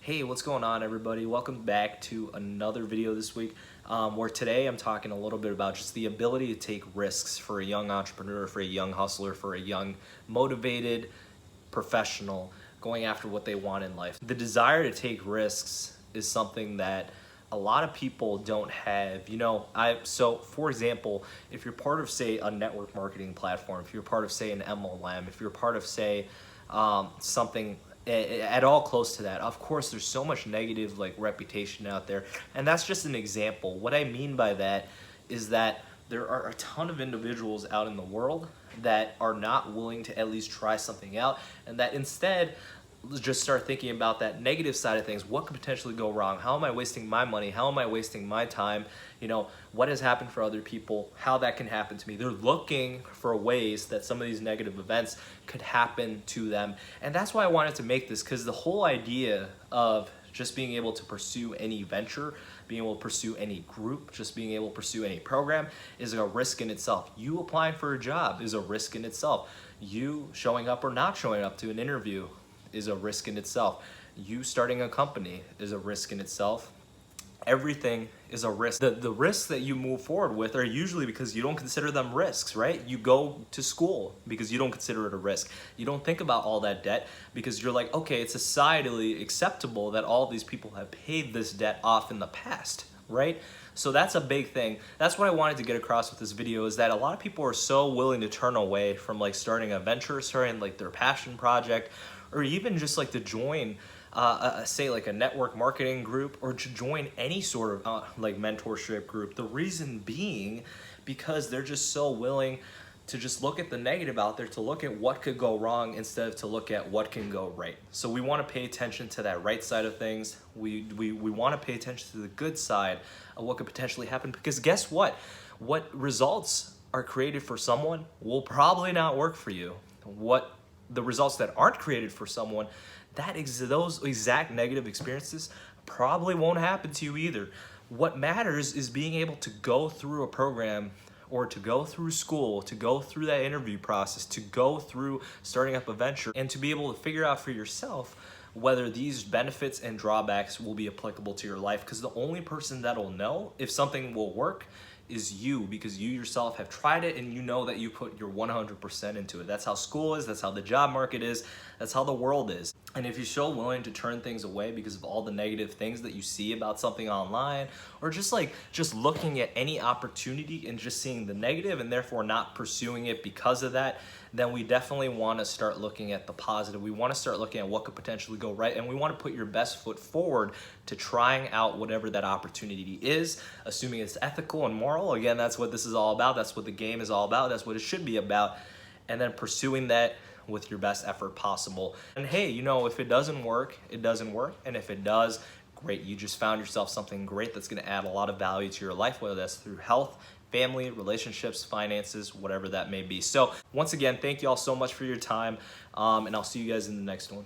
Hey, what's going on, everybody? Welcome back to another video this week where today I'm talking a little bit about just the ability to take risks for a young entrepreneur, for a young hustler, for a young motivated professional going after what they want in life. The desire to take risks is something that a lot of people don't have. So for example, if you're part of, say, a network marketing platform, if you're part of, say, an MLM, if you're part of, say, something at all close to that, of course there's so much negative reputation out there, and that's just an example. What I mean by that is that there are a ton of individuals out in the world that are not willing to at least try something out, and that instead just start thinking about that negative side of things. What could potentially go wrong? How am I wasting my money? How am I wasting my time? What has happened for other people? How that can happen to me? They're looking for ways that some of these negative events could happen to them. And that's why I wanted to make this, because the whole idea of just being able to pursue any venture, being able to pursue any group, just being able to pursue any program is a risk in itself. You applying for a job is a risk in itself. You showing up or not showing up to an interview is a risk in itself. You starting a company is a risk in itself. Everything is a risk. The risks that you move forward with are usually because you don't consider them risks, right? You go to school because you don't consider it a risk. You don't think about all that debt because you're like, okay, it's societally acceptable that all these people have paid this debt off in the past, right? So that's a big thing. That's what I wanted to get across with this video, is that a lot of people are so willing to turn away from starting a venture, starting their passion project, or even just to join say a network marketing group, or to join any sort of mentorship group. The reason being because they're just so willing to just look at the negative out there, to look at what could go wrong instead of to look at what can go right. So we want to pay attention to that right side of things. We want to pay attention to the good side of what could potentially happen, because guess what? What results are created for someone will probably not work for you. What the results that aren't created for someone, those exact negative experiences probably won't happen to you either. What matters is being able to go through a program, or to go through school, to go through that interview process, to go through starting up a venture, and to be able to figure out for yourself whether these benefits and drawbacks will be applicable to your life. Because the only person that'll know if something will work is you, because you yourself have tried it and you know that you put your 100% into it. That's how school is, that's how the job market is, that's how the world is. And if you're so willing to turn things away because of all the negative things that you see about something online, or just looking at any opportunity and just seeing the negative and therefore not pursuing it because of that, then we definitely want to start looking at the positive. We want to start looking at what could potentially go right, and we want to put your best foot forward to trying out whatever that opportunity is, assuming it's ethical and moral. Again, that's what this is all about. That's what the game is all about. That's what it should be about. And then pursuing that with your best effort possible. And hey, if it doesn't work, it doesn't work. And if it does, great. You just found yourself something great that's going to add a lot of value to your life, whether that's through health, family, relationships, finances, whatever that may be. So once again, thank you all so much for your time, and I'll see you guys in the next one.